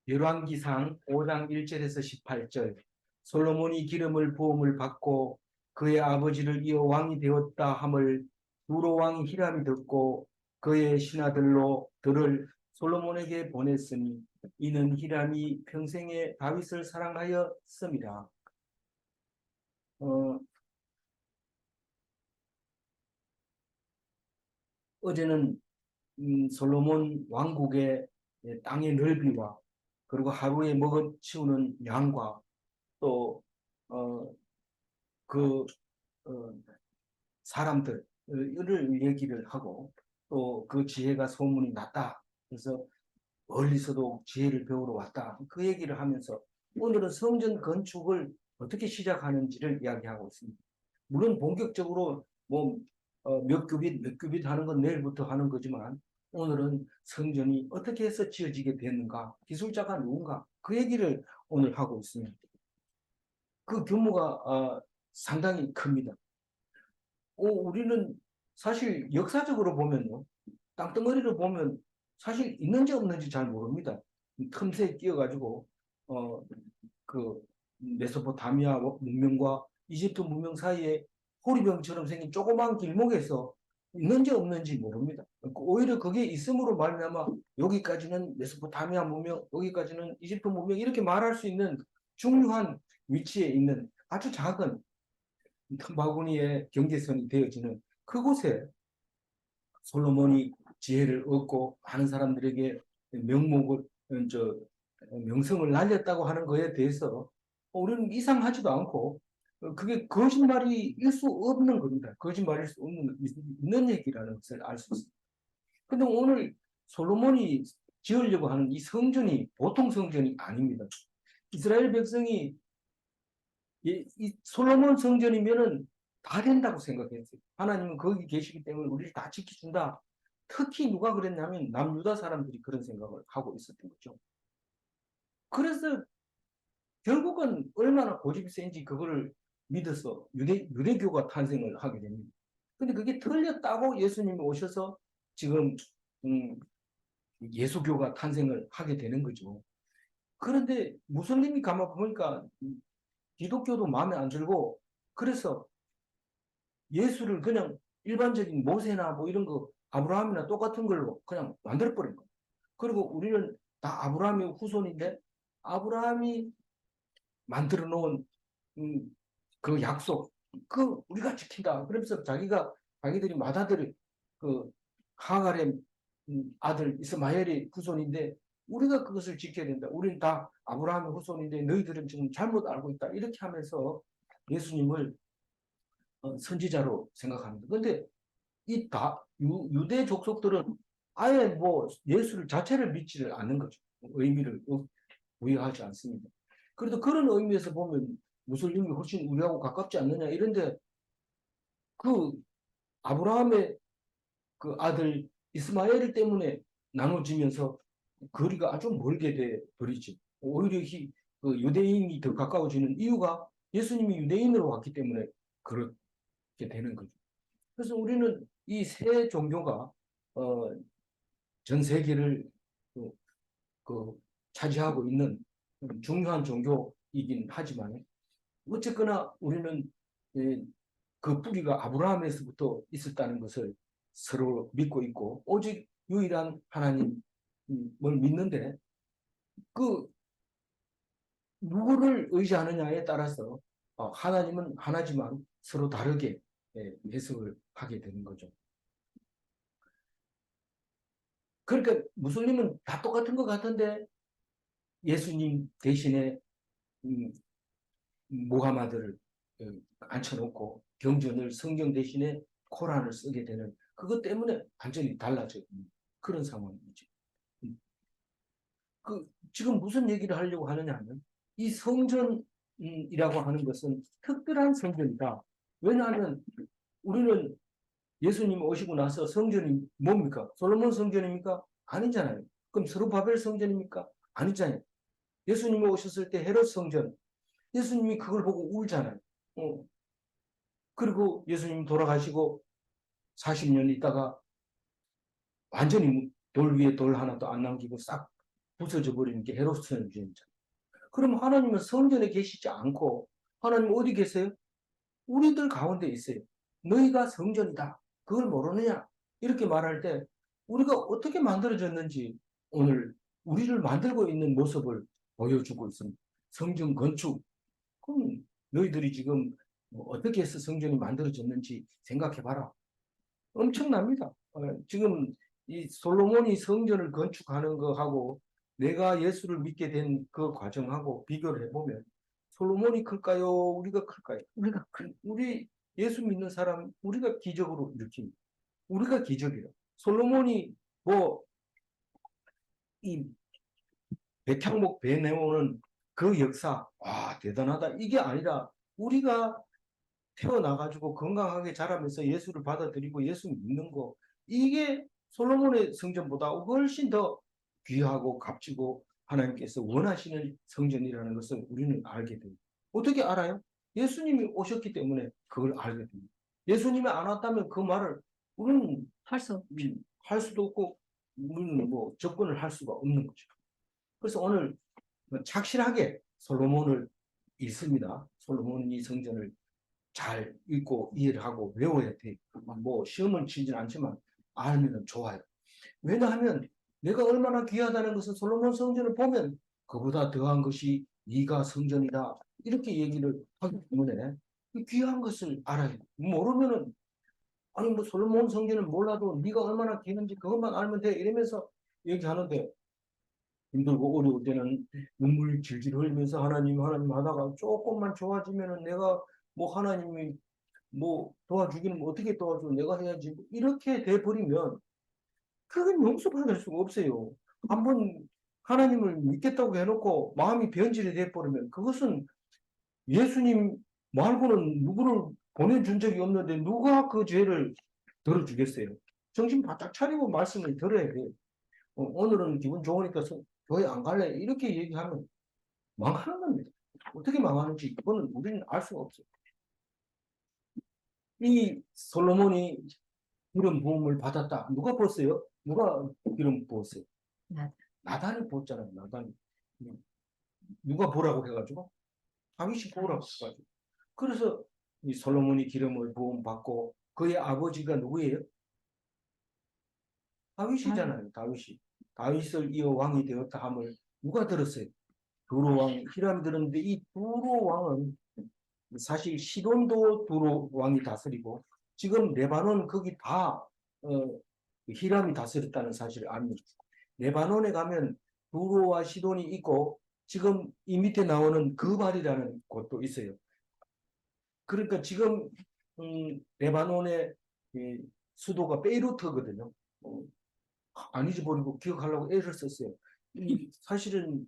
열왕기상 5장 1절에서 18절. 솔로몬이 기름을 부음을 받고 그의 아버지를 이어 왕이 되었다 함을 두로 왕 히람이 듣고 그의 신하들로 들을 솔로몬에게 보냈으니 이는 히람이 평생에 다윗을 사랑하였습니다. 어제는 솔로몬 왕국의 땅의 넓이와 그리고 하루에 먹어치우는 양과 또 그 사람들을 얘기를 하고 또 그 지혜가 소문이 났다. 그래서 멀리서도 지혜를 배우러 왔다. 그 얘기를 하면서 오늘은 성전 건축을 어떻게 시작하는지를 이야기하고 있습니다. 물론 본격적으로 몇 규빗 몇 규빗 하는 건 내일부터 하는 거지만 오늘은 성전이 어떻게 해서 지어지게 됐는가, 기술자가 누군가, 그 얘기를 오늘 하고 있습니다. 그 규모가 상당히 큽니다. 우리는 사실 역사적으로 보면요, 땅덩어리를 보면 사실 있는지 없는지 잘 모릅니다. 틈새에 끼어가지고 그 메소포타미아 문명과 이집트 문명 사이에 호리병처럼 생긴 조그만 길목에서 있는지 없는지 모릅니다. 오히려 그게 있음으로 말미암아 여기까지는 메소포타미아 문명, 여기까지는 이집트 문명 이렇게 말할 수 있는 중요한 위치에 있는 아주 작은 틈바구니의 경계선이 되어지는 그곳에 솔로몬이 지혜를 얻고 많은 사람들에게 명목을 명성을 날렸다고 하는 것에 대해서 우리는 이상하지도 않고 그게 거짓말일 수 없는 겁니다. 거짓말일 수 없는 있는 얘기라는 것을 알 수 있습니다. 근데 오늘 솔로몬이 지으려고 하는 이 성전이 보통 성전이 아닙니다. 이스라엘 백성이 이 솔로몬 성전이면은 다 된다고 생각했어요. 하나님은 거기 계시기 때문에 우리를 다 지켜준다. 특히 누가 그랬냐면 남유다 사람들이 그런 생각을 하고 있었던 거죠. 그래서 결국은 얼마나 고집이 센지 그거를 믿어서 유대교가 탄생을 하게 됩니다. 근데 그게 틀렸다고 예수님이 오셔서 지금 예수교가 탄생을 하게 되는 거죠. 그런데 무슬림이 가만 보니까 기독교도 마음에 안 들고 그래서 예수를 그냥 일반적인 모세나 뭐 이런 거 아브라함이나 똑같은 걸로 그냥 만들어버린 거예요. 그리고 우리는 다 아브라함의 후손인데 아브라함이 만들어 놓은 그 약속 그 우리가 지킨다. 그러면서 자기들이 맏아들이 그 하갈의 아들 이스마엘의 후손인데 우리가 그것을 지켜야 된다. 우리는 다 아브라함의 후손인데 너희들은 지금 잘못 알고 있다. 이렇게 하면서 예수님을 선지자로 생각합니다. 그런데 유대 족속들은 아예 뭐 예수를 자체를 믿지를 않는 거죠. 의미를 부여하지 않습니다. 그래도 그런 의미에서 보면 무슬림이 훨씬 우리하고 가깝지 않느냐 이런데 그 아브라함의 그 아들 이스마엘 때문에 나눠지면서 거리가 아주 멀게 돼 버리지. 오히려 그 유대인이 더 가까워지는 이유가 예수님이 유대인으로 왔기 때문에 그렇게 되는 거죠. 그래서 우리는 이 세 종교가 전 세계를 그, 그 차지하고 있는 중요한 종교이긴 하지만 어쨌거나 우리는 그 뿌리가 아브라함에서부터 있었다는 것을 서로 믿고 있고 오직 유일한 하나님을 믿는데 그 누구를 의지하느냐에 따라서 하나님은 하나지만 서로 다르게 해석을 하게 되는 거죠. 그러니까 무슬림은 다 똑같은 것 같은데 예수님 대신에 모하마드를 앉혀놓고 경전을 성경 대신에 코란을 쓰게 되는 그것 때문에 완전히 달라져 있는 그런 상황이죠. 지금 무슨 얘기를 하려고 하느냐 하면 이 성전이라고 하는 것은 특별한 성전이다. 왜냐하면 우리는 예수님 오시고 나서 성전이 뭡니까? 솔로몬 성전입니까? 아니잖아요. 그럼 스룹바벨 성전입니까? 아니잖아요. 예수님이 오셨을 때 헤롯 성전, 예수님이 그걸 보고 울잖아요. 그리고 예수님 돌아가시고 40년 있다가 완전히 돌 위에 돌 하나도 안 남기고 싹 부서져 버리는 게 헤롯스는 주인자. 그럼 하나님은 성전에 계시지 않고 하나님 어디 계세요? 우리들 가운데 있어요. 너희가 성전이다. 그걸 모르느냐? 이렇게 말할 때 우리가 어떻게 만들어졌는지 오늘 우리를 만들고 있는 모습을 보여주고 있습니다. 성전 건축. 그럼 너희들이 지금 어떻게 해서 성전이 만들어졌는지 생각해봐라. 엄청납니다. 지금 이 솔로몬이 성전을 건축하는 거하고 내가 예수를 믿게 된 그 과정하고 비교를 해보면 솔로몬이 클까요? 우리가 클까요? 우리 예수 믿는 사람 우리가 기적으로 일으킵니다. 우리가 기적이에요. 솔로몬이 뭐 이 백향목 배 내오는 그 역사 대단하다 이게 아니라 우리가 태어나가지고 건강하게 자라면서 예수를 받아들이고 예수 믿는 거 이게 솔로몬의 성전보다 훨씬 더 귀하고 값지고 하나님께서 원하시는 성전이라는 것을 우리는 알게 됩니다. 어떻게 알아요? 예수님이 오셨기 때문에 그걸 알게 됩니다. 예수님이 안 왔다면 그 말을 우리는 할 수도 없고 우리는 뭐 접근을 할 수가 없는 거죠. 그래서 오늘 착실하게 솔로몬을 읽습니다. 솔로몬이 성전을 잘 읽고 이해를 하고 외워야 돼. 뭐 시험을 치진 않지만 알면 좋아요. 왜냐하면 내가 얼마나 귀하다는 것은 솔로몬 성전을 보면 그보다 더한 것이 네가 성전이다. 이렇게 얘기를 하기 때문에 귀한 것을 알아야 돼. 모르면은 아니 뭐 솔로몬 성전을 몰라도 네가 얼마나 귀한지 그것만 알면 돼. 이러면서 얘기하는데 힘들고 어려울 때는 눈물 질질 흘리면서 하나님 하다가 조금만 좋아지면은 내가 뭐 하나님이 뭐 도와주기는 어떻게 도와줘 내가 해야지 이렇게 돼버리면 그건 용서받을 수가 없어요. 한번 하나님을 믿겠다고 해놓고 마음이 변질이 돼버리면 그것은 예수님 말고는 누구를 보내준 적이 없는데 누가 그 죄를 덜어주겠어요. 정신 바짝 차리고 말씀을 들어야 돼요. 오늘은 기분 좋으니까 교회 안 갈래 이렇게 얘기하면 망하는 겁니다. 어떻게 망하는지 그거는 우리는 알 수가 없어요. 이 솔로몬이 기름 부음을 받았다. 누가 부었어요? 누가 기름 부었어요? 나단이 부었잖아요. 나단이. 누가 부으라고 해가지고? 다윗이 부으라고 해가지고. 그래서 이 솔로몬이 기름을 부음 받고 그의 아버지가 누구예요? 다윗이잖아요. 다윗이. 다윗을 이어 왕이 되었다 함을 누가 들었어요? 두로 왕 히람이 들었는데 이 두로 왕은 사실 시돈도 두로 왕이 다스리고 지금 레바논 거기 다 히람이 다스렸다는 사실을 압니다. 레바논에 가면 두로와 시돈이 있고 지금 이 밑에 나오는 그발이라는 곳도 있어요. 그러니까 지금 레바논의 수도가 베이루트거든요. 안 잊어버리고 기억하려고 애를 썼어요. 사실은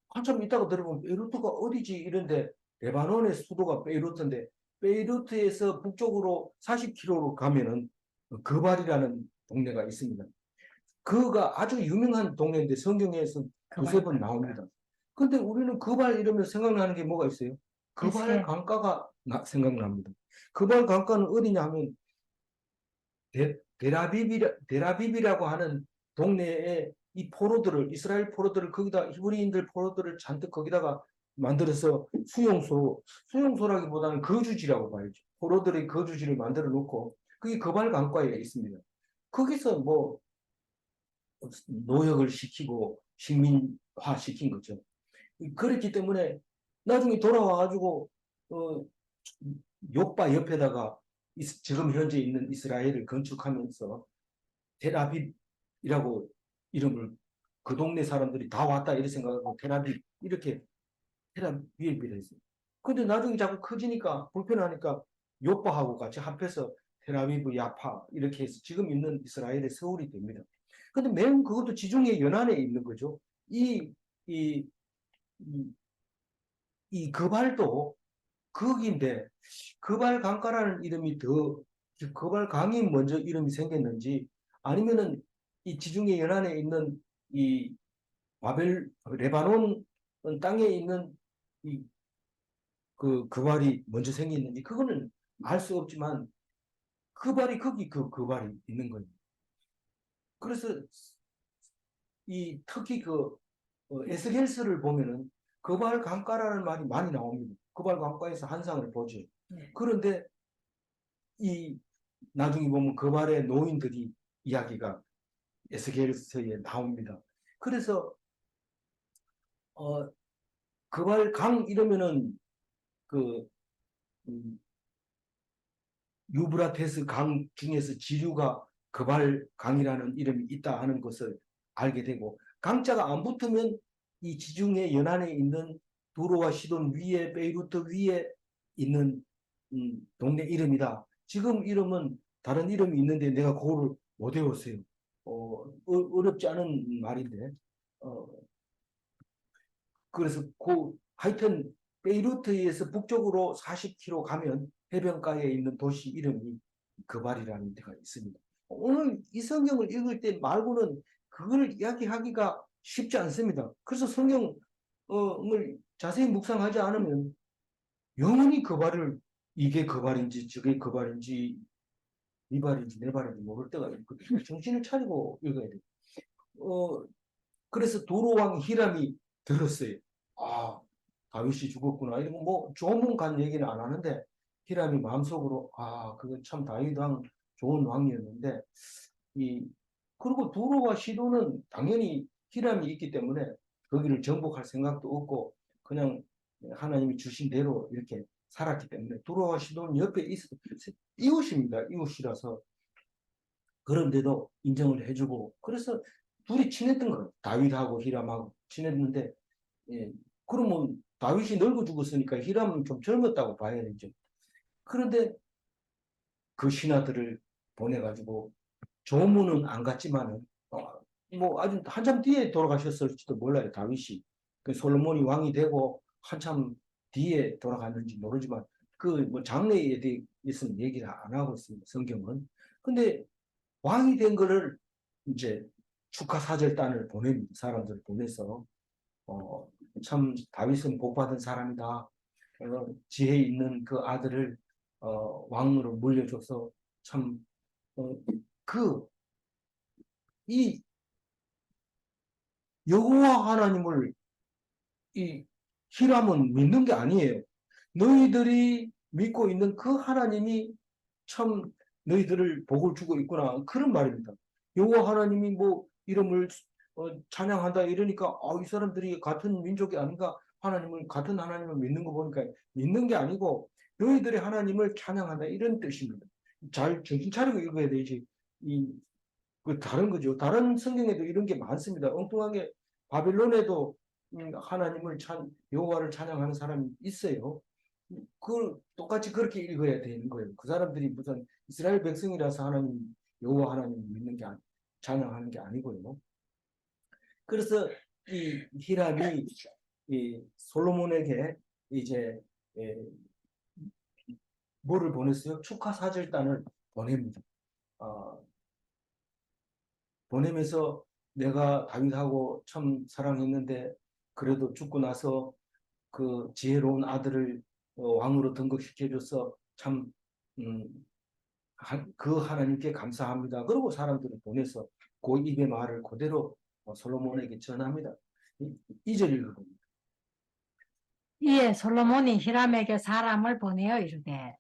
한참 있다가 들어보면 베이루트가 어디지 이런데 레바논의 수도가 베이루트인데 베이루트에서 북쪽으로 40km로 가면은 그발이라는 동네가 있습니다. 그가 아주 유명한 동네인데 성경에서 두세 번 나옵니다. 근데 우리는 그발 이러면 생각나는 게 뭐가 있어요? 그발 강가가 생각납니다. 그발 강가는 어디냐 하면 데라비비라고 하는 동네에 이 포로들을 이스라엘 포로들을 거기다 히브리인들 포로들을 잔뜩 거기다가 만들어서 수용소라기보다는 거주지라고 봐야죠. 포로들의 거주지를 만들어 놓고 그게 거발 강가에 있습니다. 거기서 뭐 노역을 시키고 식민화 시킨 거죠. 그렇기 때문에 나중에 돌아와가지고 요빠 옆에다가 지금 현재 있는 이스라엘을 건축하면서 텔아빕이라고 이름을 그 동네 사람들이 다 왔다 이렇게 생각하고 텔아빕 이렇게 텔아비브를 했어요. 근데 나중에 자꾸 커지니까 불편하니까 요빠하고 같이 합해서 텔아비브 야파 이렇게 해서 지금 있는 이스라엘의 서울이 됩니다. 근데 매우 그것도 지중해 연안에 있는 거죠. 이, 이, 이, 이 거발도 거기인데 거발 강가라는 이름이 더 거발 강이 먼저 이름이 생겼는지 아니면은 이 지중해 연안에 있는 이 레바논 땅에 있는 이 그 거발이 먼저 생겼는지 그거는 알 수 없지만 거발이 거기 그 거발이 있는 거예요. 그래서 특히 에스겔서를 보면은 거발 강가라는 말이 많이 나옵니다. 거발 강가에서 한상을 보죠. 그런데 나중에 보면 거발의 노인들이 이야기가 에스겔서에 나옵니다. 그래서 거발 강 이러면은 그 유브라테스 강 중에서 지류가 거발 강이라는 이름이 있다 하는 것을 알게 되고, 강자가 안 붙으면 이 지중해 연안에 있는 두로와 시돈 위에, 베이루트 위에 있는 동네 이름이다. 지금 이름은 다른 이름이 있는데 내가 그거를 못 외웠어요. 어렵지 않은 말인데. 그래서 하여튼 베이루트에서 북쪽으로 40km 가면 해변가에 있는 도시 이름이 그발이라는 데가 있습니다. 오늘 이 성경을 읽을 때 말고는 그걸 이야기하기가 쉽지 않습니다. 그래서 성경을 자세히 묵상하지 않으면 영원히 그발을, 이게 그발인지 저게 그발인지 이 발인지 내 발인지 모를 때가 있거든요. 정신을 차리고 읽어야 돼요. 그래서 도로왕 히람이 들었어요. 아, 다윗이 죽었구나. 이런 뭐 좋은 간 얘기는 안 하는데 히람이 마음속으로 그건 참 다윗 왕 좋은 왕이었는데 그리고 두로와 시도는 당연히 히람이 있기 때문에 거기를 정복할 생각도 없고 그냥 하나님이 주신 대로 이렇게 살았기 때문에 두로와 시도는 옆에 이웃입니다. 이웃이라서 그런데도 인정을 해주고 그래서 둘이 친했던 거예요. 다윗하고 히람하고 친했는데 그러면 다윗이 늙어 죽었으니까 히람은 좀 젊었다고 봐야 되죠. 그런데 그 신하들을 보내가지고 조문은 안 갔지만은 뭐 아주 한참 뒤에 돌아가셨을지도 몰라요. 다윗이 그 솔로몬이 왕이 되고 한참 뒤에 돌아갔는지 모르지만 그 뭐 장래에 대해서는 얘기를 안 하고 있습니다. 성경은. 근데 왕이 된 거를 이제 축하 사절단을 보냅니다. 사람들 보내서 참 다윗은 복받은 사람이다. 지혜 있는 그 아들을 왕으로 물려줘서 참 이 여호와 하나님을 이 히람은 믿는 게 아니에요. 너희들이 믿고 있는 그 하나님이 참 너희들을 복을 주고 있구나. 그런 말입니다. 여호와 하나님이 뭐 이름을 찬양한다 이러니까 이 사람들이 같은 민족이 아닌가 같은 하나님을 믿는 거 보니까 믿는 게 아니고 너희들의 하나님을 찬양한다 이런 뜻입니다. 잘 정신 차리고 읽어야 되지. 다른 거죠. 다른 성경에도 이런 게 많습니다. 엉뚱하게 바빌론에도 하나님을 여호와를 찬양하는 사람이 있어요. 똑같이 그렇게 읽어야 되는 거예요. 그 사람들이 무슨 이스라엘 백성이라서 여호와 하나님 믿는 게 찬양하는 게 아니고요. 그래서 이 히람이 이 솔로몬에게 이제 뭐를 보냈어요? 축하 사절단을 보냅니다. 보내면서 내가 다윗하고 참 사랑했는데 그래도 죽고 나서 그 지혜로운 아들을 왕으로 등극시켜줘서 참 그 하나님께 감사합니다. 그리고 사람들을 보내서 그 입의 말을 그대로 솔로몬에게 전합니다. 2절 읽어봅니다. 이에 솔로몬이 히람에게 사람을 보내어 이르되.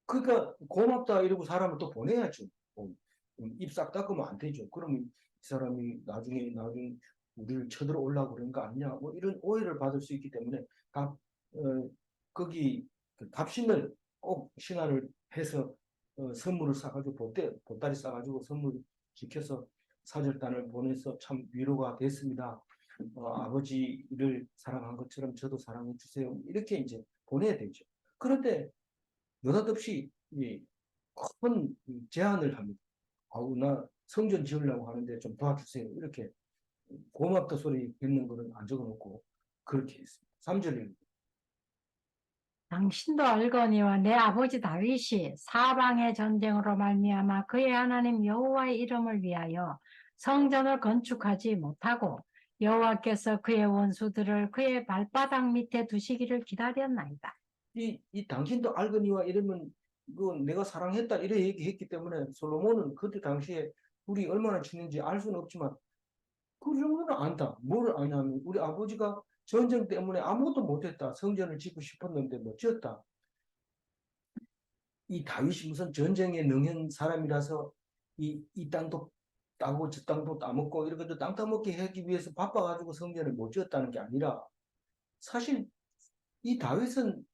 그러니까 고맙다 이러고 사람을 또 보내야죠. 입 싹 닦으면 안 되죠. 그러면 이 사람이 나중에 우리를 쳐들어오려고 그런 거 아니냐 뭐 이런 오해를 받을 수 있기 때문에 거기 갑신을 꼭 신하를 해서 선물을 싸가지고 보따리 싸가지고 선물 지켜서 사절단을 보내서 참 위로가 됐습니다. 아버지를 사랑한 것처럼 저도 사랑해 주세요. 이렇게 이제 보내야 되죠. 그런데 느닷없이 큰 제안을 합니다. 나 성전 지으려고 하는데 좀 도와주세요. 이렇게 고맙다 소리 듣는 거는 안 적어놓고 그렇게 했습니다. 3절에 당신도 알거니와 내 아버지 다윗이 사방의 전쟁으로 말미암아 그의 하나님 여호와의 이름을 위하여 성전을 건축하지 못하고 여호와께서 그의 원수들을 그의 발바닥 밑에 두시기를 기다렸나이다. 이 당신도 알거니와 이러면 내가 사랑했다 이래 얘기했기 때문에 솔로몬은 그때 당시에 둘이 얼마나 친했는지 알 수는 없지만 그 정도는 안다. 뭘 아냐면 우리 아버지가 전쟁 때문에 아무것도 못했다. 성전을 짓고 싶었는데 못 지었다. 이 다윗이 무슨 전쟁에 능한 사람이라서 이 땅도 따고 저 땅도 따먹고 이렇게 땅 따먹게 하기 위해서 바빠가지고 성전을 못 지었다는 게 아니라 사실 이 다윗은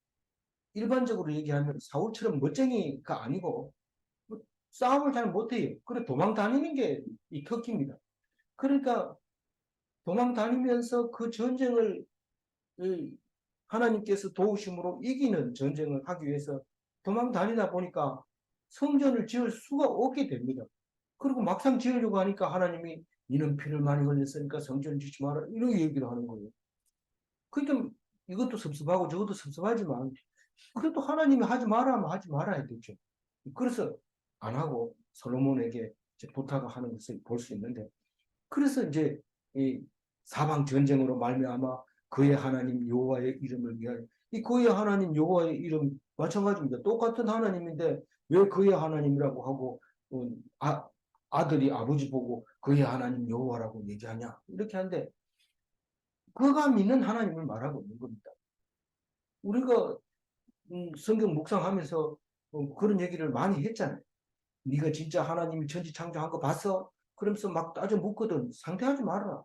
일반적으로 얘기하면 사울처럼 멋쟁이가 아니고 뭐 싸움을 잘 못해요. 그래 도망 다니는 게 이 특기입니다. 그러니까 도망 다니면서 그 전쟁을 하나님께서 도우심으로 이기는 전쟁을 하기 위해서 도망 다니다 보니까 성전을 지을 수가 없게 됩니다. 그리고 막상 지으려고 하니까 하나님이 이는 피를 많이 흘렸으니까 성전을 짓지 마라 이런 얘기를 하는 거예요. 그러니까 이것도 섭섭하고 저것도 섭섭하지만 그래도 하나님이 하지 마라 하면 하지 말아야 되죠. 그래서 안 하고 솔로몬에게 부탁을 하는 것을 볼 수 있는데 그래서 이제 이 사방 전쟁으로 말미암아 그의 하나님 여호와의 이름을 위하여 이 그의 하나님 여호와의 이름 마찬가지입니다. 똑같은 하나님인데 왜 그의 하나님이라고 하고 아들이 아버지 보고 그의 하나님 여호와라고 얘기하냐 이렇게 하는데 그가 믿는 하나님을 말하고 있는 겁니다. 우리가 성경 묵상하면서 그런 얘기를 많이 했잖아요. 네가 진짜 하나님이 천지 창조한 거 봤어? 그러면서 막 따져 묻거든. 상대하지 말아라.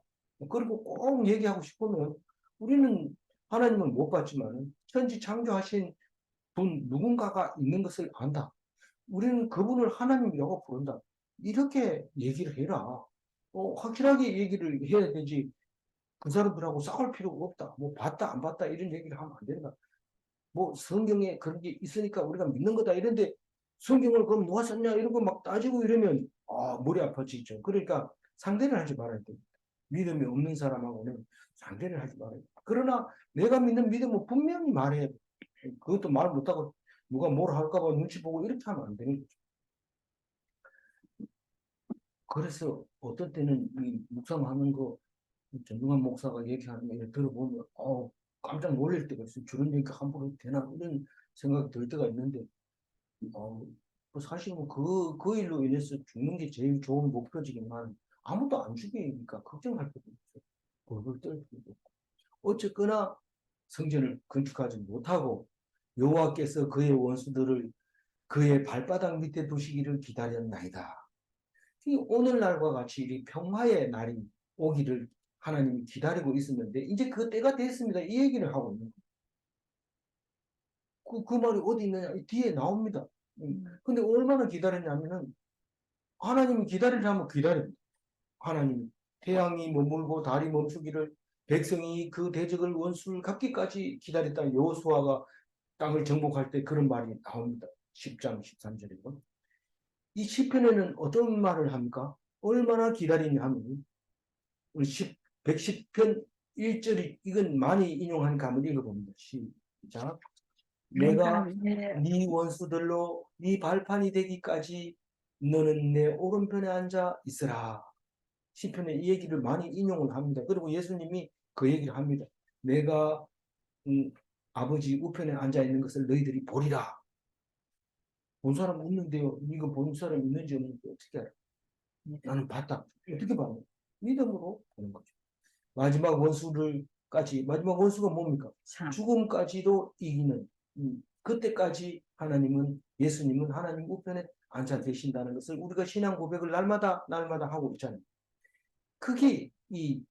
그리고 꼭 얘기하고 싶으면 우리는 하나님을 못 봤지만 천지 창조하신 분 누군가가 있는 것을 안다. 우리는 그분을 하나님이라고 부른다. 이렇게 얘기를 해라. 확실하게 얘기를 해야 되지. 그 사람들하고 싸울 필요가 없다. 뭐 봤다 안 봤다 이런 얘기를 하면 안 된다. 뭐 성경에 그런 게 있으니까 우리가 믿는 거다 이런데 성경을 그럼 누가 썼냐 이런 거 막 따지고 이러면 머리 아파지죠. 그러니까 상대를 하지 말아야 됩니다. 믿음이 없는 사람하고는 상대를 하지 말아야 돼. 그러나 내가 믿는 믿음은 분명히 말해야 돼. 그것도 말 못하고 누가 뭘 할까봐 눈치 보고 이렇게 하면 안 되는 거죠. 그래서 어떤 때는 이 묵상하는 거 전능한 목사가 얘기하는 거 들어보면 깜짝 놀랄 때가 있어요. 저런 얘기가 함부로 해도 되나 이런 생각이 들 때가 있는데 사실 그 일로 인해서 죽는 게 제일 좋은 목표지만 아무도 안 죽이니까 걱정할 필요 없어요. 벌벌 떨 필요도 없고. 어쨌거나 성전을 건축하지 못하고 여호와께서 그의 원수들을 그의 발바닥 밑에 두시기를 기다렸나이다. 오늘날과 같이 이 평화의 날이 오기를 하나님이 기다리고 있었는데 이제 그 때가 됐습니다. 이 얘기를 하고 있는 거예요. 그 말이 어디 있느냐? 뒤에 나옵니다. 근데 얼마나 기다렸냐면은 하나님이 기다리려면 기다립니다. 하나님이 태양이 머물고 달이 멈추기를 백성이 그 대적을 원수를 갚기까지 기다렸다. 여호수아가 땅을 정복할 때 그런 말이 나옵니다. 10장 13절에도. 이 시편에는 어떤 말을 합니까? 얼마나 기다리냐 하면 110편 1절이 이건 많이 인용하니까 한번 읽어봅니다. 시작. 내가 네 원수들로 네 발판이 되기까지 너는 내 오른편에 앉아 있으라. 시편에 이 얘기를 많이 인용을 합니다. 그리고 예수님이 그 얘기를 합니다. 내가 아버지 우편에 앉아 있는 것을 너희들이 보리라. 본 사람 없는데요. 이거 본 사람 있는지 없는지 어떻게 알아? 나는 봤다. 어떻게 봐요? 믿음으로 보는 거죠. 마지막 원수가 뭡니까? 죽음까지도 이기는 그때까지 예수님은 하나님 우편에 앉아 계신다는 것을 우리가 신앙 고백을 날마다 하고 있잖아요. 그게 이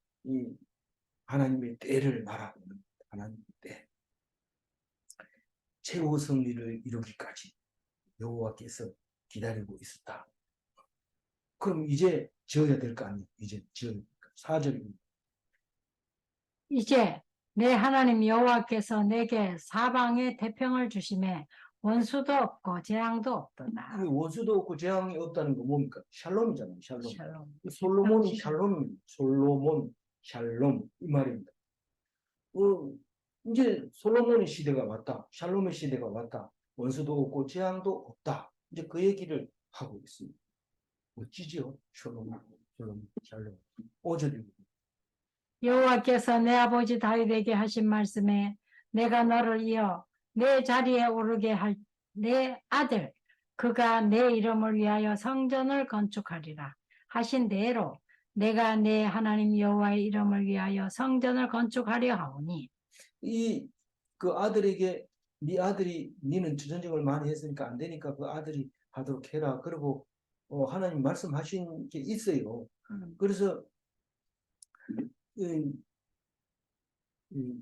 하나님의 때를 말하고 있는 하나님의 때. 최후 승리를 이루기까지 여호와께서 기다리고 있었다. 그럼 이제 지어야 될 거 아니에요? 이제 지어야 될 거. 4절입니다. 이제 내 하나님 여호와께서 내게 사방에 태평을 주심에 원수도 없고 재앙도 없도다. 원수도 없고 재앙이 없다는 거 뭡니까? 샬롬이잖아요. 샬롬. 샬롬. 솔로몬이 샬롬입니다. 솔로몬 샬롬 이 말입니다. 이제 솔로몬의 시대가 왔다. 샬롬의 시대가 왔다. 원수도 없고 재앙도 없다. 이제 그 얘기를 하고 있습니다. 멋지죠? 샬롬. 샬롬. 5절입니다. 여호와께서 내 아버지 다윗에게 하신 말씀에 내가 너를 이어 내 자리에 오르게 할 내 아들 그가 내 이름을 위하여 성전을 건축하리라 하신 대로 내가 내 하나님 여호와의 이름을 위하여 성전을 건축하려 하오니 이 그 아들에게 네 아들이 니는 전쟁을 많이 했으니까 안 되니까 그 아들이 하도록 해라. 그리고 하나님 말씀하신 게 있어요. 그래서 이, 이,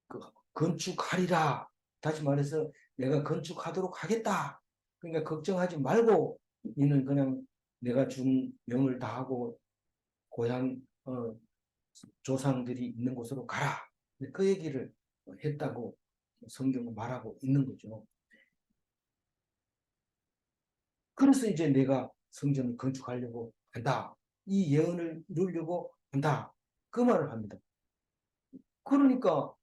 그 건축하리라. 다시 말해서 내가 건축하도록 하겠다. 그러니까 걱정하지 말고 니는 그냥 내가 준 명을 다하고 고향 조상들이 있는 곳으로 가라. 그 얘기를 했다고 성경은 말하고 있는 거죠. 그래서 이제 내가 성전을 건축하려고 한다. 이 예언을 이루려고 한다. 그 말을 합니다. 그러니까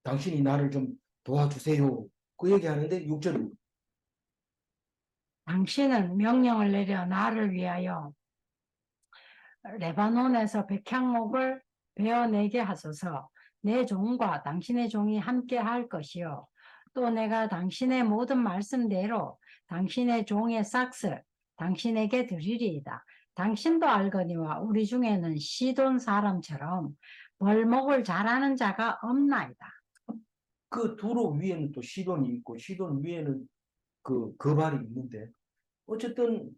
당신이 나를 좀 도와주세요. 그 얘기하는데 6절 당신은 명령을 내려 나를 위하여 레바논에서 백향목을 베어내게 하소서. 내 종과 당신의 종이 함께 할 것이요. 또 내가 당신의 모든 말씀대로 당신의 종의 삭슬 당신에게 드리리이다. 당신도 알거니와 우리 중에는 시돈 사람처럼 벌목을 잘하는 자가 없나이다. 그 도로 위에는 또 시돈이 있고 시돈 위에는 그 거발이 있는데 어쨌든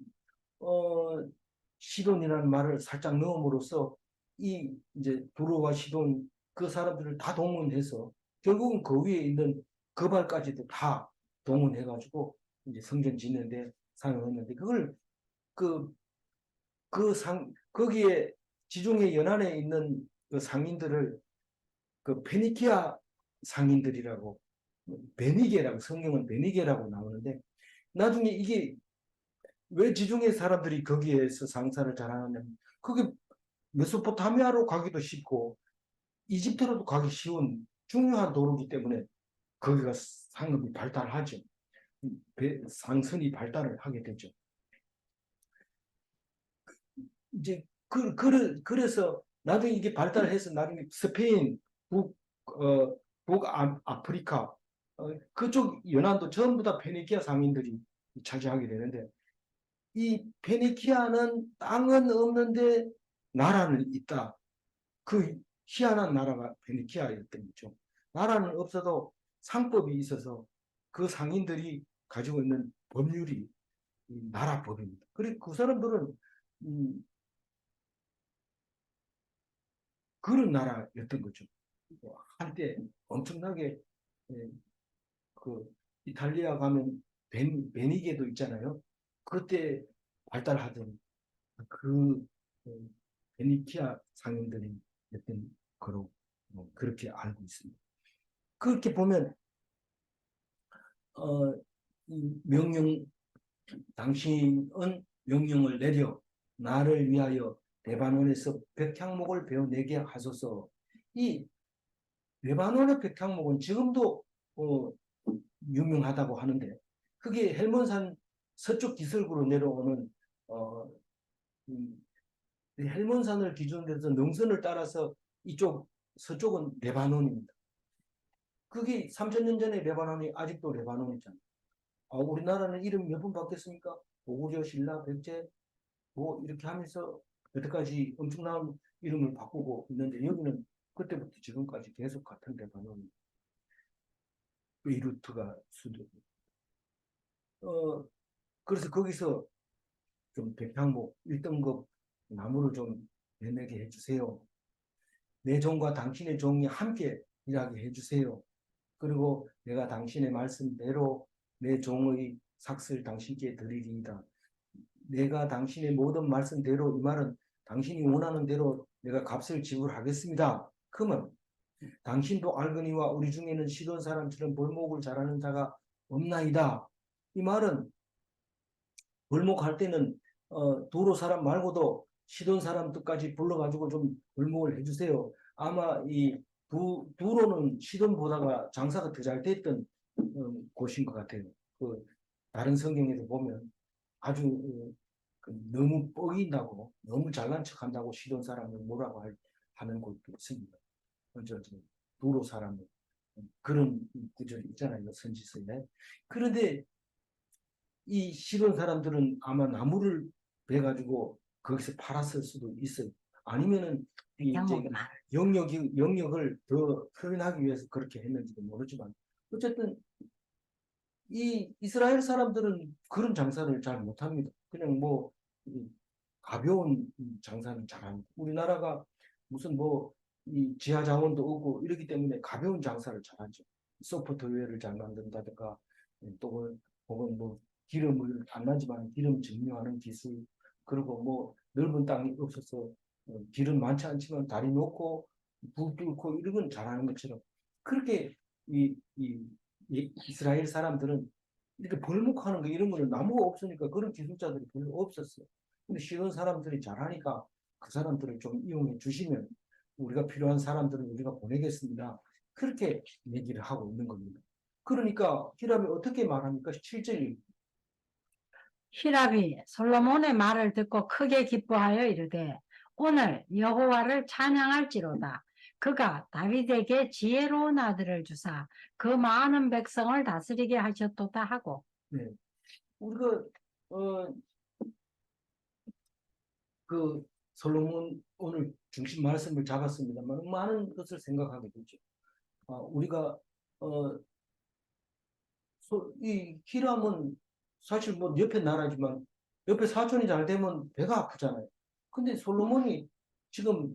시돈이라는 말을 살짝 넣음으로써 이 이제 두로와 시돈 그 사람들을 다 동원해서 결국은 그 위에 있는 거발까지도 다 동원해가지고 이제 성전 짓는데 사용했는데 그걸 그 거기에 지중해 연안에 있는 그 상인들을 그 페니키아 상인들이라고 베니게라고 성경은 베니게라고 나오는데 나중에 이게 왜 지중해 사람들이 거기에서 상사를 잘하냐면 그게 메소포타미아로 가기도 쉽고 이집트로도 가기 쉬운 중요한 도로기 때문에 거기가 상업이 발달하죠. 상선이 발달을 하게 되죠. 이제 그래서 나중에 이게 발달해서 나중에 스페인, 북아프리카 그쪽 연안도 전부 다 페니키아 상인들이 차지하게 되는데 이 페니키아는 땅은 없는데 나라는 있다. 그 희한한 나라가 페니키아였던 거죠. 나라는 없어도 상법이 있어서 그 상인들이 가지고 있는 법률이 나라 법입니다. 그리고 그 사람들은 그런 나라였던 거죠. 한때 엄청나게 예, 그 이탈리아 가면 베니게도 있잖아요. 그때 발달하던 그 베니키아 상인들이 였던 거로 그렇게 알고 있습니다. 그렇게 보면 어, 이 명령 당신은 명령을 내려 나를 위하여 레바논에서 백향목을 베어내게 하소서. 이 레바논의 백향목은 지금도 어, 유명하다고 하는데 그게 헬몬산 서쪽 기슭으로 내려오는 어, 헬몬산을 기준으로 해서 능선을 따라서 이쪽 서쪽은 레바논입니다. 그게 3,000년 전에 레바논이 아직도 레바논이잖아요. 우리나라는 이름 몇 번 바뀌었습니까? 고구려, 신라, 백제 뭐 이렇게 하면서 여태까지 엄청난 이름을 바꾸고 있는데 여기는 그때부터 지금까지 계속 같은 레바논 베이루트가 수도. 그래서 거기서 좀 백향목 1등급 나무를 좀 내내게 해주세요. 내 종과 당신의 종이 함께 일하게 해주세요. 그리고 내가 당신의 말씀대로 내 종의 삭슬 당신께 드리리이다. 내가 당신의 모든 말씀대로 이 말은 당신이 원하는 대로 내가 값을 지불하겠습니다. 그러면 당신도 알거니와 우리 중에는 시돈 사람처럼 벌목을 잘하는 자가 없나이다. 이 말은 벌목할 때는 도로 사람 말고도 시돈 사람들까지 불러가지고 좀 벌목을 해주세요. 아마 이 두로는 시돈보다가 장사가 더 잘 됐던 곳인 것 같아요. 그 다른 성경에도 보면 아주 너무 뻐긴다고 너무 잘난 척한다고 시돈 사람을 뭐라고 하는 곳도 있습니다. 두로 사람을 그런 구절이 있잖아요. 선지서에. 그런데 이 시돈 사람들은 아마 나무를 베가지고 거기서 팔았을 수도 있어요. 아니면은 이제 백향목이 많아. 영역을 더 표현하기 위해서 그렇게 했는지도 모르지만 어쨌든 이 이스라엘 사람들은 그런 장사를 잘 못합니다. 그냥 뭐 가벼운 장사는 잘합니다. 우리나라가 무슨 뭐 이 지하 자원도 없고 이러기 때문에 가벼운 장사를 잘하죠. 소프트웨어를 잘 만든다든가 또 혹은 뭐 기름을 안 나지만 기름 증류하는 기술 그리고 뭐 넓은 땅이 없어서 길은 많지 않지만 다리 놓고 불 뚫고 이런 건 잘하는 것처럼 그렇게 이스라엘 사람들은 이렇게 벌목하는 거 이런 거는 나무가 없으니까 그런 기술자들이 별로 없었어요. 근데 쉬운 사람들이 잘하니까 그 사람들을 좀 이용해 주시면 우리가 필요한 사람들은 우리가 보내겠습니다. 그렇게 얘기를 하고 있는 겁니다. 그러니까 히람이 어떻게 말합니까? 7절 히랍이 솔로몬의 말을 듣고 크게 기뻐하여 이르되 오늘 여호와를 찬양할지로다. 그가 다윗에게 지혜로운 아들을 주사 그 많은 백성을 다스리게 하셨도다 하고. 네. 우리가 어, 그 솔로몬 오늘 중심 말씀을 잡았습니다만 많은 것을 생각하게 되죠. 우리가 어, 이 히람은 사실 뭐 옆에 나라지만 옆에 사촌이 잘 되면 배가 아프잖아요. 근데 솔로몬이 지금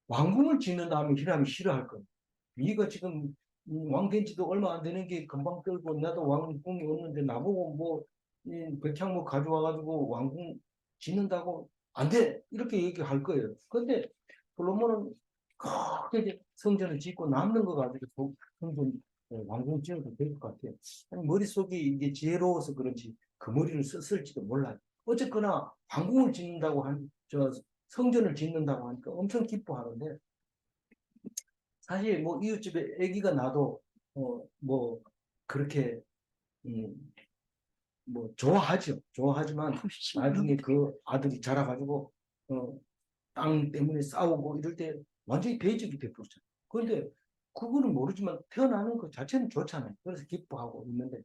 왕궁을 짓는 다음에 히람이 싫어할 거예요. 네가 지금 왕된 지도 얼마 안 되는 게 금방 떨고 나도 왕궁이 없는데 나보고 뭐 백향목 가져와가지고 왕궁 짓는다고 안 돼! 이렇게 얘기할 거예요. 근데 솔로몬은 크게 성전을 짓고 남는 거 가지고 성전 왕궁 지어도 될 것 같아요. 아니, 머릿속이 이게 지혜로워서 그런지 그 머리를 썼을지도 몰라요. 어쨌거나 왕궁을 짓는다고 성전을 짓는다고 하니까 엄청 기뻐하는데 사실 뭐 이웃집에 아기가 나도 뭐 그렇게 뭐 좋아하죠. 좋아하지만 나중에 그 아들이 자라가지고 땅 때문에 싸우고 이럴 때 완전히 배적이 돼버렸잖아요. 그런데 그거는 모르지만 태어나는 것 자체는 좋잖아요. 그래서 기뻐하고 있는데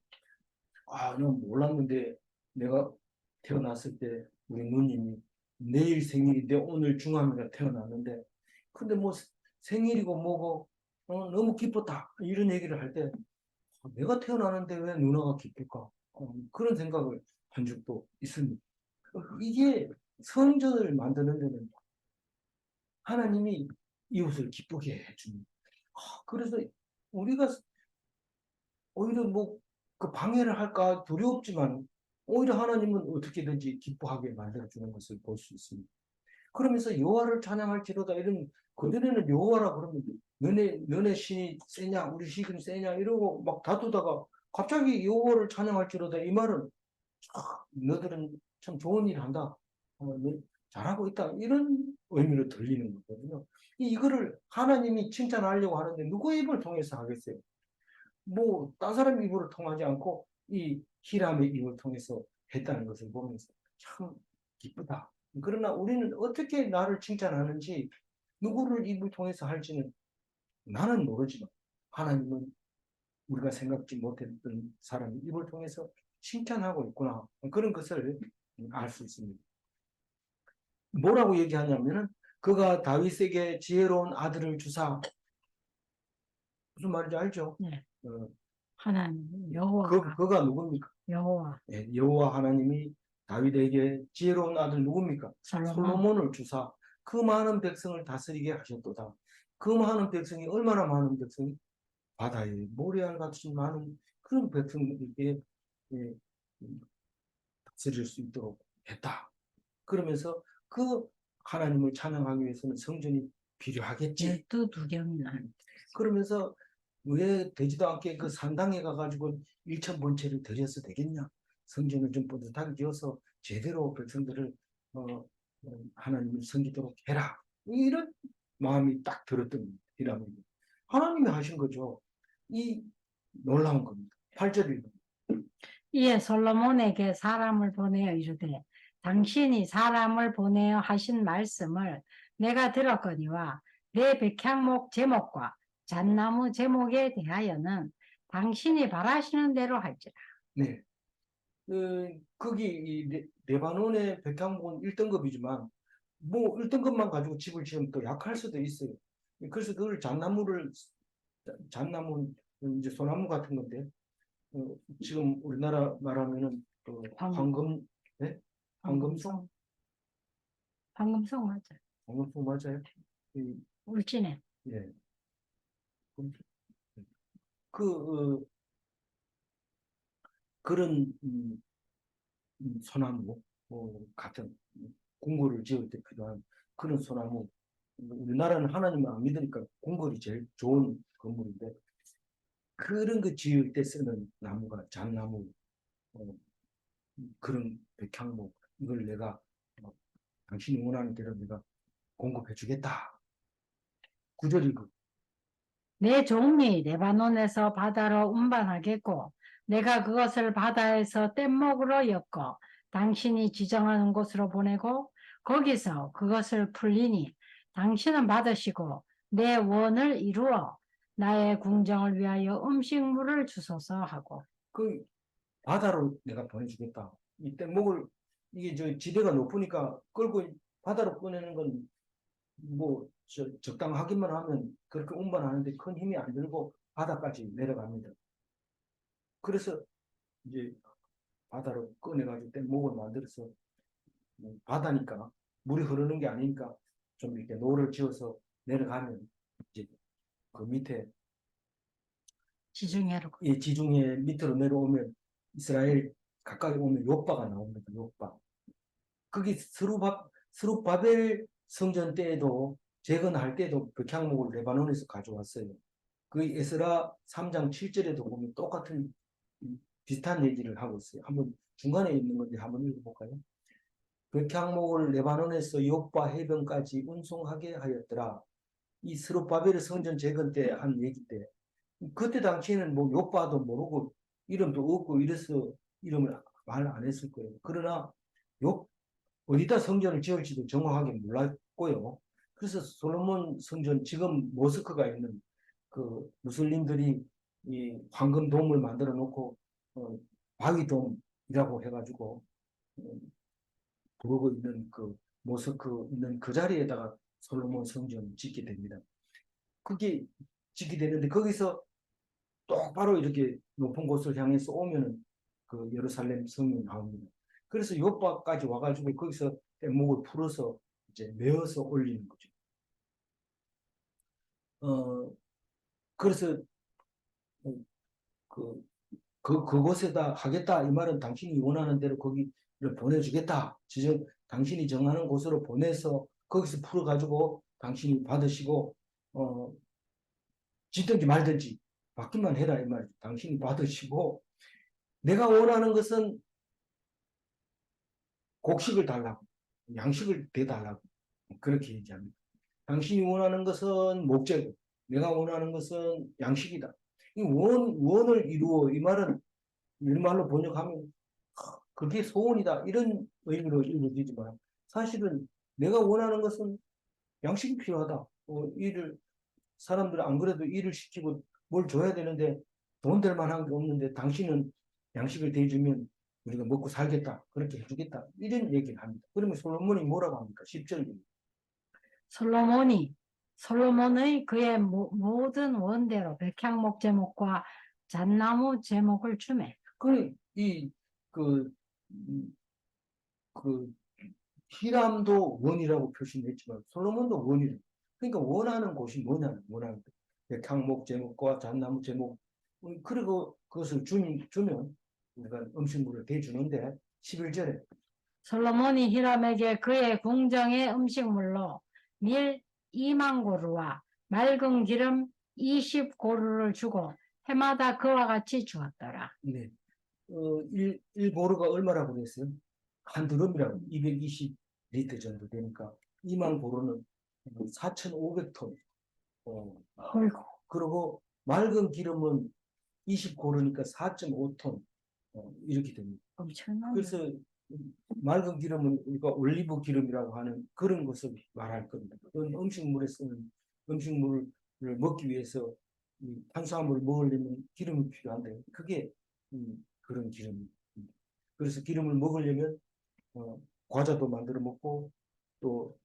난 몰랐는데 내가 태어났을 때 우리 누님이 내일 생일인데 오늘 중암이가 태어났는데 근데 뭐 생일이고 뭐고 너무 기뻤다 이런 얘기를 할 때 내가 태어나는데 왜 누나가 기쁠까 그런 생각을 한 적도 있습니다. 이게 성전을 만드는 데는 하나님이 이웃을 기쁘게 해줍니다. 그래서 우리가 오히려 뭐 그 방해를 할까 두렵지만 오히려 하나님은 어떻게든지 기뻐하게 만들어주는 것을 볼 수 있습니다. 그러면서 여호와를 찬양할지로다 이런 그전에는 여호와라 그러면 너네 신이 세냐 우리 신이 세냐 이러고 막 다투다가 갑자기 여호와를 찬양할지로다 이 말은 너들은 참 좋은 일 한다 너 잘하고 있다 이런 의미로 들리는 거거든요. 이거를 하나님이 칭찬하려고 하는데 누구 입을 통해서 하겠어요? 뭐, 딴 사람 입으로 통하지 않고 이 히람의 입을 통해서 했다는 것을 보면서 참 기쁘다. 그러나 우리는 어떻게 나를 칭찬하는지 누구를 입을 통해서 할지는 나는 모르지만 하나님은 우리가 생각지 못했던 사람의 입을 통해서 칭찬하고 있구나. 그런 것을 알 수 있습니다. 뭐라고 얘기하냐면은 그가 다윗에게 지혜로운 아들을 주사 무슨 말인지 알죠? 네. 어, 하나님 여호와가 그가 누굽니까? 여호와 여호와 하나님이 다윗에게 지혜로운 아들 누굽니까? 솔로몬 솔로몬을 주사 그 많은 백성을 다스리게 하셨도다. 그 많은 백성이 얼마나 많은 백성이 바다에 모래알 같이 많은 그런 백성에게 예, 다스릴 수 있도록 했다. 그러면서 그 하나님을 찬양하기 위해서는 성전이 필요하겠지. 12두경이나 그러면서 왜 되지도 않게 그 산당에 가가지고 일천번째를 드려서 되겠냐? 성전을 좀 뿌듯하게 지어서 제대로 백성들을 하나님을 섬기도록 해라. 이런 마음이 딱 들었던 이랍니다. 하나님이 하신 거죠. 이 놀라운 겁니다. 8절입니다. 이에 솔로몬에게 사람을 보내어 이르되 당신이 사람을 보내어 하신 말씀을 내가 들었거니와 내 백향목 제목과 잣나무 제목에 대하여는 당신이 바라시는 대로 할지라. 네. 거기 이 레바논의 백향목은 1등급이지만 뭐 1등급만 가지고 집을 지으면 또 약할 수도 있어요. 그래서 그걸 잣나무 이제 소나무 같은 건데 지금 우리나라 말하면은 그 황, 황금 네? 황금송 황금송, 황금송 맞아. 황금송 맞아요? 이, 울진에. 예. 그 그런 소나무 같은 궁궐을 지을 때 필요한 그런 소나무 우리나라는 하나님을 안 믿으니까 궁궐이 제일 좋은 건물인데 그런 거 지을 때 쓰는 나무가 잣나무 어, 그런 백향목 이걸 내가 어, 당신이 원하는 대로 내가 공급해 주겠다. 구절이 그 내 종이 레바논에서 바다로 운반하겠고, 내가 그것을 바다에서 뗏목으로 엮어 당신이 지정하는 곳으로 보내고, 거기서 그것을 풀리니 당신은 받으시고 내 원을 이루어 나의 궁정을 위하여 음식물을 주소서 하고. 그 바다로 내가 보내주겠다. 이 뗏목을 이게 저 지대가 높으니까 끌고 바다로 꺼내는 건 뭐 적당하기만 하면 그렇게 운반하는데 큰 힘이 안 들고 바다까지 내려갑니다. 그래서 이제 바다로 꺼내가지고 뗏목을 만들어서 바다니까 물이 흐르는 게 아니니까 좀 이렇게 노를 지어서 내려가면 이제 그 밑에 지중해로. 이 지중해 밑으로 내려오면 이스라엘 가까이 오면 욥바가 나옵니다. 욥바. 거기 스룹바벨 성전 때에도 재건할 때도 백향목을 레바논에서 가져왔어요. 그 에스라 3장 7절에도 보면 똑같은 비슷한 얘기를 하고 있어요. 한번 중간에 있는 건데 한번 읽어볼까요? 백향목을 레바논에서 욥바 해변까지 운송하게 하였더라. 이 스룹바벨 성전 재건 때 한 얘기 때 그때 당시에는 뭐 욥바도 모르고 이름도 없고 이래서 이름을 말 안 했을 거예요. 그러나 욥 어디다 성전을 지을지도 정확하게 몰랐고요. 그래서 솔로몬 성전 지금 모스크가 있는 그 무슬림들이 이 황금돔을 만들어 놓고 바위돔이라고 해가지고 어, 부르고 있는 그 모스크 있는 그 자리에다가 솔로몬 성전을 짓게 됩니다. 그게 짓게 되는데 거기서 똑바로 이렇게 높은 곳을 향해서 오면은 그 예루살렘 성이 나옵니다. 그래서 요바까지 와가지고 거기서 목을 풀어서 이제 메어서 올리는 거죠. 어, 그래서 그, 그곳에다 하겠다. 이 말은 당신이 원하는 대로 거기를 보내주겠다. 당신이 정하는 곳으로 보내서 거기서 풀어가지고 당신이 받으시고, 짓든지 말든지 받기만 해라. 이 말이죠. 당신이 받으시고, 내가 원하는 것은 곡식을 달라고, 양식을 대달라고, 그렇게 얘기합니다. 당신이 원하는 것은 목재고, 내가 원하는 것은 양식이다. 이 원을 이루어, 이 말은 일말로 번역하면 그게 소원이다. 이런 의미로 읽어지지만, 사실은 내가 원하는 것은 양식이 필요하다. 사람들은 안 그래도 일을 시키고 뭘 줘야 되는데 돈 될 만한 게 없는데 당신은 양식을 대주면 우리가 먹고 살겠다. 그렇게 해주겠다. 이런 얘기를 합니다. 그러면 솔로몬이 뭐라고 합니까? 10절. 솔로몬의 그의 모든 원대로 백향목 제목과 잣나무 제목을 주매. 그, 음, 그, 히람도 원이라고 표시했지만 솔로몬도 원이래. 그러니까 원하는 곳이 뭐냐는 원하는 것. 백향목 제목과 잣나무 제목. 그리고 그것을 주면 우리가 음식물을 대주는데 11절에 솔로몬이 히람에게 그의 궁정의 음식물로 밀 2만 고루와 맑은 기름 20고루를 주고 해마다 그와 같이 주었더라. 네. 1보루가 얼마라고 그랬어요? 한 드럼이라고 220리터 정도 되니까 2만 보루는 4,500톤. 어이구, 그리고 맑은 기름은 20고루니까 4.5톤 이렇게 됩니다. 엄청나네. 그래서 맑은 기름은 우리가 올리브 기름이라고 하는 그런 것을 말할 겁니다. 그건 음식물에 쓰는 음식물을 먹기 위해서 탄수화물을 먹으려면 기름이 필요한데 그게 그런 기름입니다. 그래서 기름을 먹으려면 과자도 만들어 먹고 또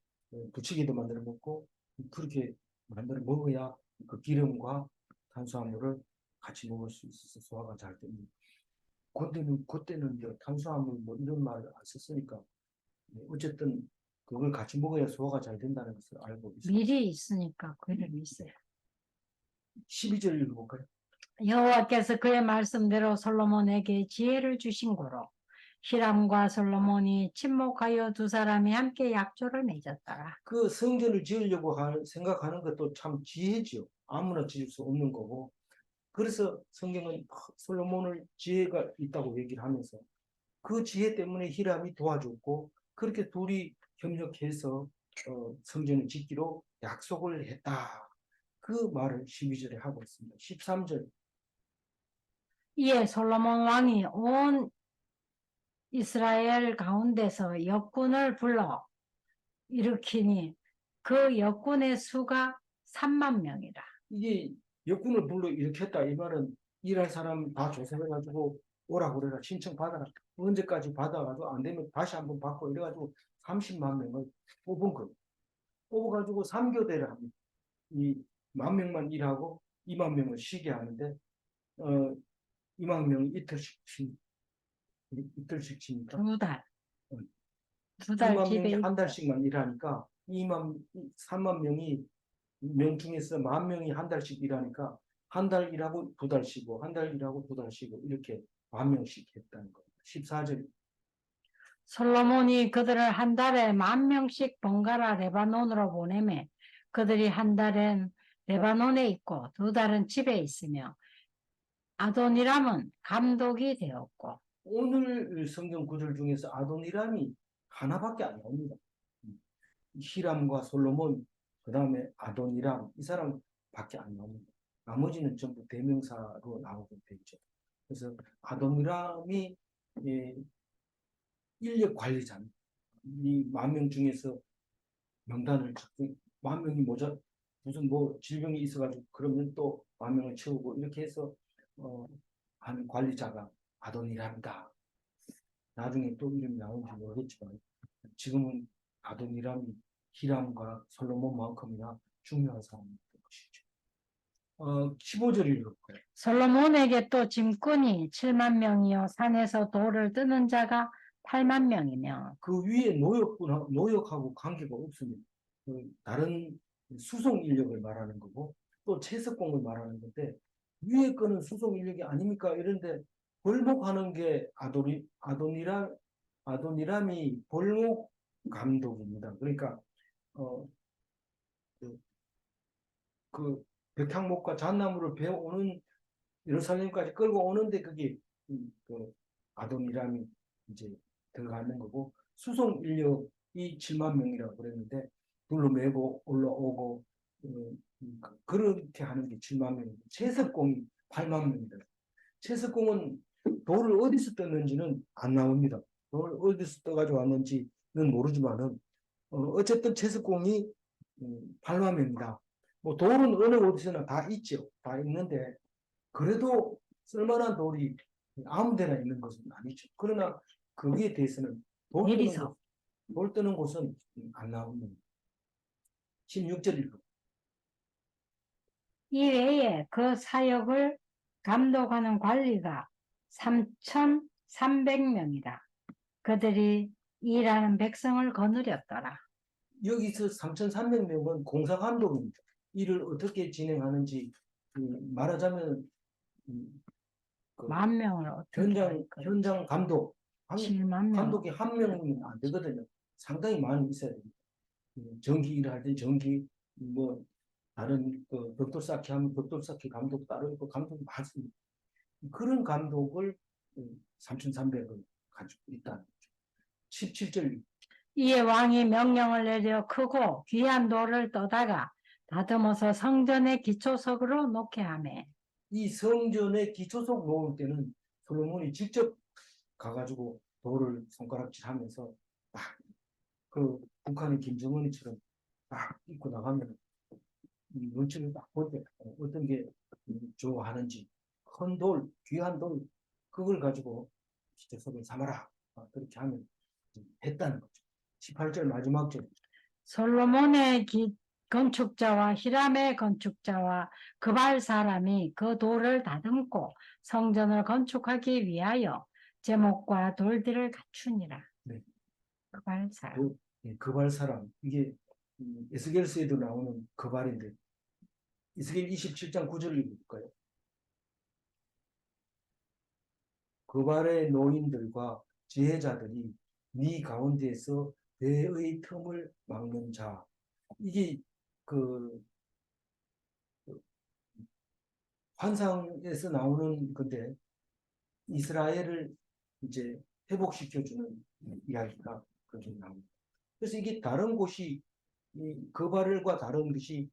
부치기도 만들어 먹고 그렇게 만들어 먹어야 그 기름과 탄수화물을 같이 먹을 수 있어서 소화가 잘 됩니다. 그때는 이제 탄수화물 뭐 이런 말을 안 썼으니까 어쨌든 그걸 같이 먹어야 소화가 잘 된다는 것을 알고 있습니다. 미리 있으니까 그림이 있어요. 12절 읽어볼까요? 여호와께서 그의 말씀대로 솔로몬에게 지혜를 주신 고로 히람과 솔로몬이 친목하여 두 사람이 함께 약조를 맺었더라. 그 성전을 지으려고 생각하는 것도 참 지혜지요. 아무나 지을 수 없는 거고. 그래서 성경은 솔로몬을 지혜가 있다고 얘기를 하면서 그 지혜 때문에 히람이 도와줬고 그렇게 둘이 협력해서 성전을 짓기로 약속을 했다. 그 말을 12절에 하고 있습니다. 13절. 이에 솔로몬 왕이 온 이스라엘 가운데서 역군을 불러 일으키니 그 역군의 수가 3만 명이라. 이게 역군을 불러 일으켰다. 이 말은 일할 사람 다 조사해가지고 오라고 그래라. 신청받아라. 언제까지 받아가지고 안 되면 다시 한번 받고 이래가지고 30만 명을 뽑은 거. 뽑아가지고 3교대를 합니다. 이 10,000명만 일하고 2만 명을 쉬게 하는데 2만 명이 이틀씩 쉬니까 두 달. 어, 두 달 2만 집에 명이 한 있고. 달씩만 일하니까 3만 명이 명 중에서 10,000명이 한 달씩 일하니까 한 달 일하고 2달 쉬고 한 달 일하고 2달 쉬고 이렇게 10,000명씩 했다는 거예요. 14절. 솔로몬이 그들을 한 달에 10,000명씩 번갈아 레바논으로 보내매 그들이 한 달은 레바논에 있고 두 달은 집에 있으며 아도니람은 감독이 되었고. 오늘 성경 구절 중에서 아도니람이 하나밖에 안 나옵니다. 히람과 솔로몬, 그 다음에 아도니람, 이 사람밖에 안 나옵니다. 나머지는 전부 대명사로 나오게 되죠. 그래서 아도니람이 인력 관리자입니다. 이 10,000명 중에서 명단을 10,000명이 무슨 뭐 질병이 있어가지고 그러면 또 10,000명을 채우고 이렇게 해서 하는 관리자가 아도니람이다. 나중에 또 이름이 나오는지 모르겠지만 지금은 아도니람이 히람과 솔로몬만큼이나 중요한 사람인 것이죠. 15절 읽을까요? 솔로몬에게 또 짐꾼이 7만 명이요 산에서 돌을 뜨는 자가 8만 명이며. 그 위에 노역하고 관계가 없습니다. 다른 수송 인력을 말하는 거고 또 채석공을 말하는 건데 위에 거는 수송 인력이 아닙니까? 이런데 벌목하는 게 아도니람이 벌목 감독입니다. 그러니까 어, 그, 그 백향목과 잣나무를 베어오는 예루살렘까지 끌고 오는데 그게 그 아도니람이 이제 들어가는 거고 수송 인력이 7만 명이라고 그랬는데 둘러매고 올라오고 그렇게 하는 게 7만 명이고 채석공이 8만 명이다. 채석공은 돌을 어디서 떴는지는 안 나옵니다. 돌을 어디서 떠가지고 왔는지는 모르지만은 어쨌든 채석공이 8만 명이다. 뭐 돌은 어느 어디서나 다 있죠. 다 있는데 그래도 쓸만한 돌이 아무 데나 있는 것은 아니죠. 그러나 거기에 대해서는 내리석. 돌 뜨는 곳은 안 나옵니다. 16절 읽어. 이 외에 그 사역을 감독하는 관리가 3,300명이다. 그들이 일하는 백성을 거느렸더라. 여기서 3,300명은 공사 감독입니다. 일을 어떻게 진행하는지 말하자면 그 10,000명을 어떻게 현장 감독 7만 명. 감독이 한 명이면 안 되거든요. 상당히 많이 있어야 됩니다. 전기 일을 할 때 전기 뭐 다른 그 벽돌 쌓기 하면 벽돌 쌓기 감독 따로 있고 감독이 많습니다. 그런 감독을 3,300을 가지고 있다는 거죠. 17절. 이에 왕이 명령을 내려 크고 귀한 돌을 떠다가 다듬어서 성전의 기초석으로 놓게 하매. 이 성전의 기초석 놓을 때는 솔로몬이 직접 가가지고 돌을 손가락질하면서 딱 그 북한의 김정은이처럼 딱 입고 나가면 눈치를 딱 볼 때 어떤 게 좋아하는지 큰 돌, 귀한 돌 그걸 가지고 시체 속에 삼아라. 그렇게 하면 했다는 거죠. 18절 마지막 절. 솔로몬의 건축자와 히람의 건축자와 그발 사람이 그 돌을 다듬고 성전을 건축하기 위하여 제목과 돌들을 갖추니라. 네. 그발 사람. 그발 사람. 이게 에스겔서에도 나오는 그발인데 에스겔 27장 9절을 읽을까요? 그발의 노인들과 지혜자들이 네 가운데에서 배의 틈을 막는 자. 이게 그 환상에서 나오는 건데 이스라엘을 이제 회복시켜주는 이야기가 거기 나옵니다. 그래서 이게 다른 곳이 그발과 다른 것이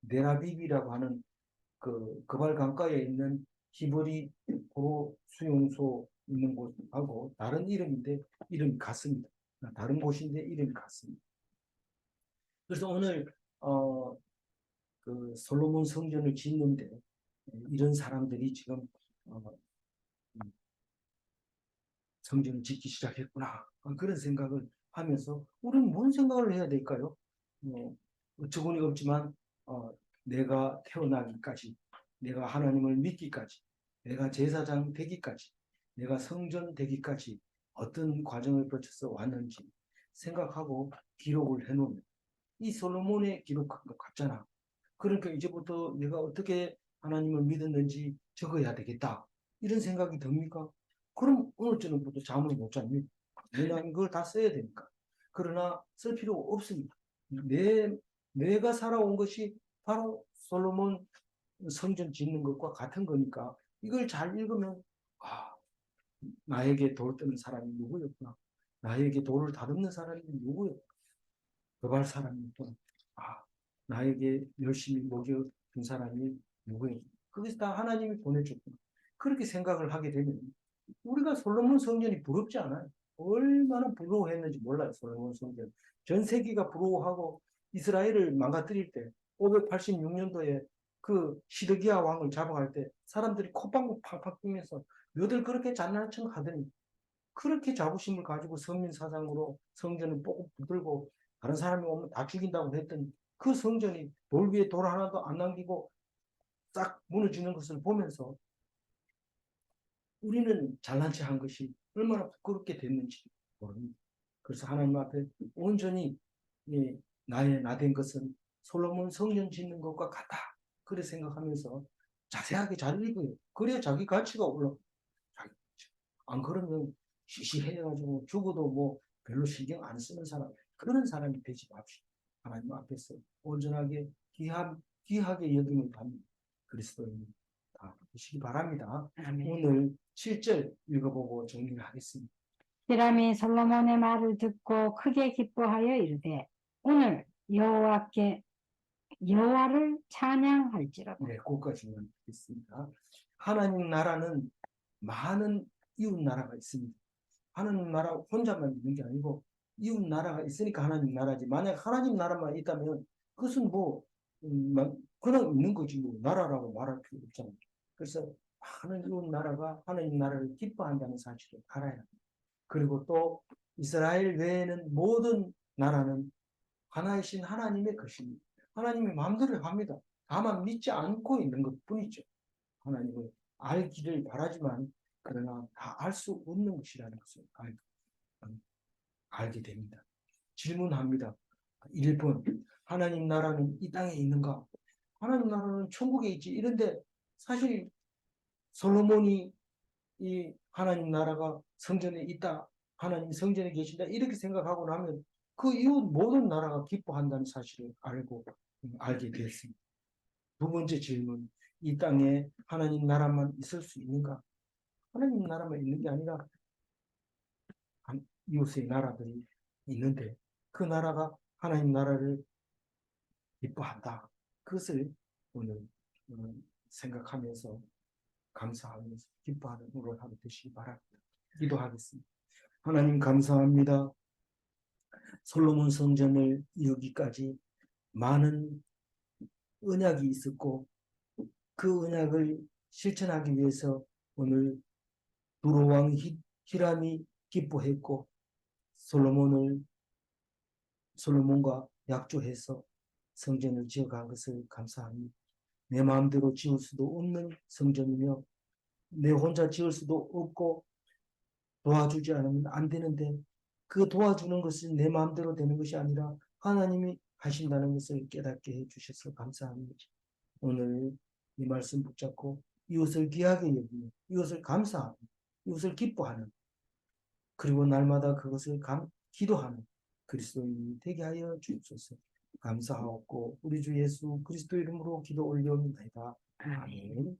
네라빕이라고 하는 그 그발 강가에 있는 히브리 포로 수용소 있는 곳하고 다른 이름인데 이름이 같습니다. 다른 곳인데 이름이 같습니다. 그래서 오늘 그 솔로몬 성전을 짓는데 이런 사람들이 지금 성전을 짓기 시작했구나 그런 생각을 하면서 우리는 뭔 생각을 해야 될까요? 어처구니 없지만 내가 태어나기까지 내가 하나님을 믿기까지 내가 제사장 되기까지 내가 성전 되기까지 어떤 과정을 거쳐서 왔는지 생각하고 기록을 해놓으면 이 솔로몬의 기록한 것 같잖아. 그러니까 이제부터 내가 어떻게 하나님을 믿었는지 적어야 되겠다. 이런 생각이 듭니까? 그럼 오늘 저녁부터 잠을 못 잡니다. 왜냐하면 그걸 다 써야 되니까. 그러나 쓸 필요가 없습니다. 내가 살아온 것이 바로 솔로몬 성전 짓는 것과 같은 거니까 이걸 잘 읽으면 나에게 돌 뜨는 사람이 누구였구나. 나에게 돌을 다듬는 사람이 누구였구나. 그발 사람이 또 나에게 열심히 먹여준 사람이 누구였구나. 그것이 다 하나님이 보내줬구나. 그렇게 생각을 하게 되면 우리가 솔로몬 성전이 부럽지 않아요. 얼마나 부러워했는지 몰라요. 솔로몬 성전. 전 세계가 부러워하고 이스라엘을 망가뜨릴 때 586년도에 그 시드기야 왕을 잡아갈 때 사람들이 콧방구 팡팡 뛰면서 너들 그렇게 잘난 척 하더니 그렇게 자부심을 가지고 선민사상으로 성전을 꼭 붙들고 다른 사람이 오면 다 죽인다고 했더니 그 성전이 돌 위에 돌 하나도 안 남기고 싹 무너지는 것을 보면서 우리는 잘난 체 한 것이 얼마나 부끄럽게 됐는지 모릅니다. 그래서 하나님 앞에 온전히 나의 나된 것은 솔로몬 성전 짓는 것과 같다. 그래 생각하면서 자세하게 잘 읽어요. 그래야 자기 가치가 올라. 안 그러면 시시해가지고 죽어도 뭐 별로 신경 안 쓰는 사람 그런 사람이 되지 맙시다. 하나님 앞에서 온전하게 귀하게 여김을 받는 그리스도인 다 되시기 바랍니다. 아멘. 오늘 7절 읽어보고 정리를 하겠습니다. 히람이 솔로몬의 말을 듣고 크게 기뻐하여 이르되 오늘 여호와를 찬양할지로다. 네, 그것까지만 하겠습니다. 하나님 나라는 많은 이웃 나라가 있습니다. 하나님 나라 혼자만 있는 게 아니고 이웃 나라가 있으니까 하나님 나라지. 만약 하나님 나라만 있다면 그것은 뭐 그냥 있는 거지 뭐 나라라고 말할 필요 없잖아요. 그래서 많은 이웃 나라가 하나님 나라를 기뻐한다는 사실을 알아야 합니다. 그리고 또 이스라엘 외에는 모든 나라는 하나이신 하나님의 것입니다. 하나님이 마음대로 합니다. 다만 믿지 않고 있는 것뿐이죠. 하나님을 알기를 바라지만 그러나 다 알 수 없는 것이라는 것을 알게 됩니다. 질문합니다. 1번 하나님 나라는 이 땅에 있는가? 하나님 나라는 천국에 있지. 이런데 사실 솔로몬이 이 하나님 나라가 성전에 있다. 하나님 성전에 계신다. 이렇게 생각하고 나면 그 이웃 모든 나라가 기뻐한다는 사실을 알게 되었습니다. 두 번째 질문. 이 땅에 하나님 나라만 있을 수 있는가? 하나님 나라만 있는 게 아니라 이웃의 나라들이 있는데 그 나라가 하나님 나라를 기뻐한다. 그것을 오늘 생각하면서 감사하면서 기뻐하는 하루 하루 되시기 바랍니다. 기도하겠습니다. 하나님 감사합니다. 솔로몬 성전을 이루기까지 많은 언약이 있었고 그 언약을 실천하기 위해서 오늘 두로왕 히람이 기뻐했고 솔로몬과 약조해서 성전을 지어간 것을 감사합니다. 내 마음대로 지을 수도 없는 성전이며 내 혼자 지을 수도 없고 도와주지 않으면 안 되는데 그 도와주는 것은 내 마음대로 되는 것이 아니라 하나님이 하신다는 것을 깨닫게 해주셔서 감사합니다. 오늘 이 말씀 붙잡고 이웃을 귀하게 여기며 이웃을 감사하고 이웃을 기뻐하는 그리고 날마다 그것을 기도하는 그리스도인이 되게 하여 주옵소서. 감사하옵고 우리 주 예수 그리스도 이름으로 기도 올려옵나이다. 아멘.